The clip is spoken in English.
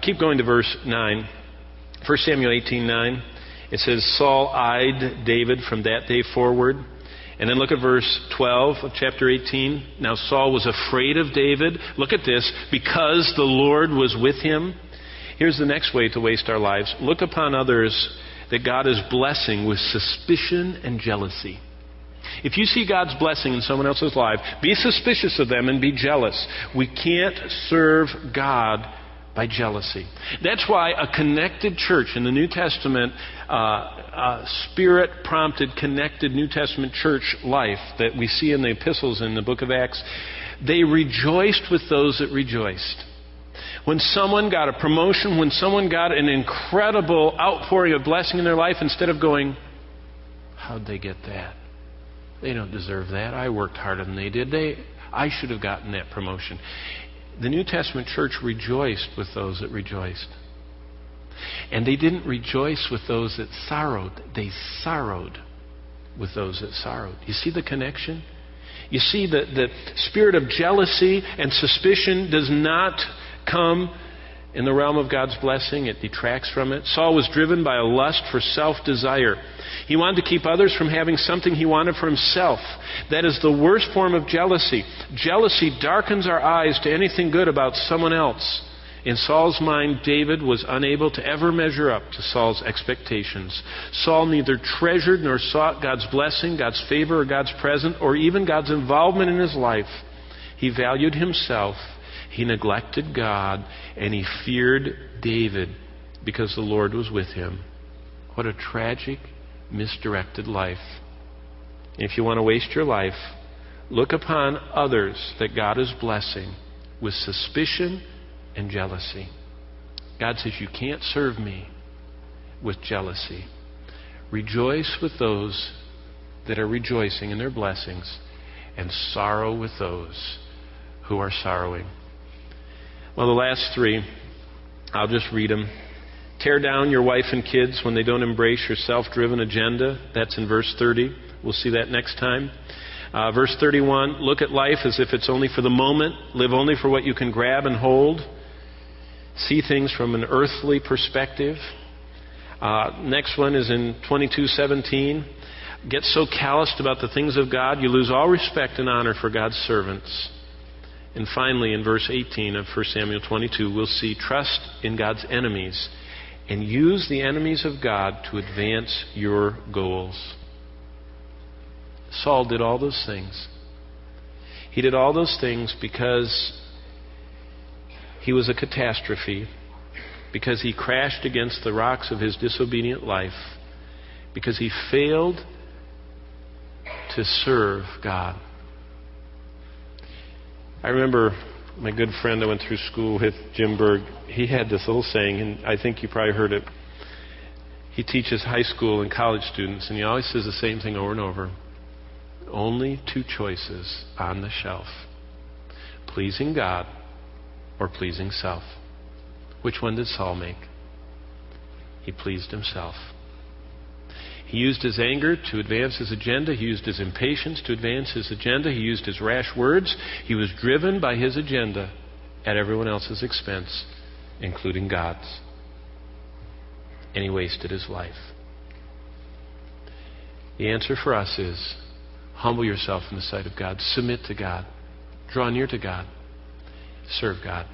Keep going to verse 9. 1 Samuel 18:9. It says, Saul eyed David from that day forward. And then look at verse 12 of chapter 18. Now Saul was afraid of David. Look at this. Because the Lord was with him. Here's the next way to waste our lives. Look upon others that God is blessing with suspicion and jealousy. If you see God's blessing in someone else's life, be suspicious of them and be jealous. We can't serve God by jealousy. That's why a connected church in the New Testament, Spirit-prompted, connected New Testament church life that we see in the epistles in the book of Acts, they rejoiced with those that rejoiced. When someone got a promotion, when someone got an incredible outpouring of blessing in their life, instead of going, how'd they get that? They don't deserve that. I worked harder than they did. I should have gotten that promotion. The New Testament church rejoiced with those that rejoiced. And they didn't rejoice with those that sorrowed. They sorrowed with those that sorrowed. You see the connection? You see that the spirit of jealousy and suspicion does not come in the realm of God's blessing. It detracts from it. Saul was driven by a lust for self-desire. He wanted to keep others from having something he wanted for himself. That is the worst form of jealousy. Jealousy darkens our eyes to anything good about someone else. In Saul's mind, David was unable to ever measure up to Saul's expectations. Saul neither treasured nor sought God's blessing, God's favor, or God's presence, or even God's involvement in his life. He valued himself. He neglected God, and he feared David because the Lord was with him. What a tragic, misdirected life. If you want to waste your life, look upon others that God is blessing with suspicion and jealousy. God says, you can't serve me with jealousy. Rejoice with those that are rejoicing in their blessings, and sorrow with those who are sorrowing. Well, the last three, I'll just read them. Tear down your wife and kids when they don't embrace your self-driven agenda. That's in verse 30. We'll see that next time. Verse 31, look at life as if it's only for the moment. Live only for what you can grab and hold. See things from an earthly perspective. Next one is in 22:17. Get so calloused about the things of God, you lose all respect and honor for God's servants. And finally, in verse 18 of 1 Samuel 22, we'll see trust in God's enemies and use the enemies of God to advance your goals. Saul did all those things. He did all those things because he was a catastrophe, because he crashed against the rocks of his disobedient life, because he failed to serve God. I remember my good friend I went through school with, Jim Berg, he had this little saying, and I think you probably heard it. He teaches high school and college students, and he always says the same thing over and over. Only two choices on the shelf. Pleasing God or pleasing self. Which one did Saul make? He pleased himself. He used his anger to advance his agenda. He used his impatience to advance his agenda. He used his rash words. He was driven by his agenda at everyone else's expense, including God's. And he wasted his life. The answer for us is humble yourself in the sight of God. Submit to God. Draw near to God. Serve God.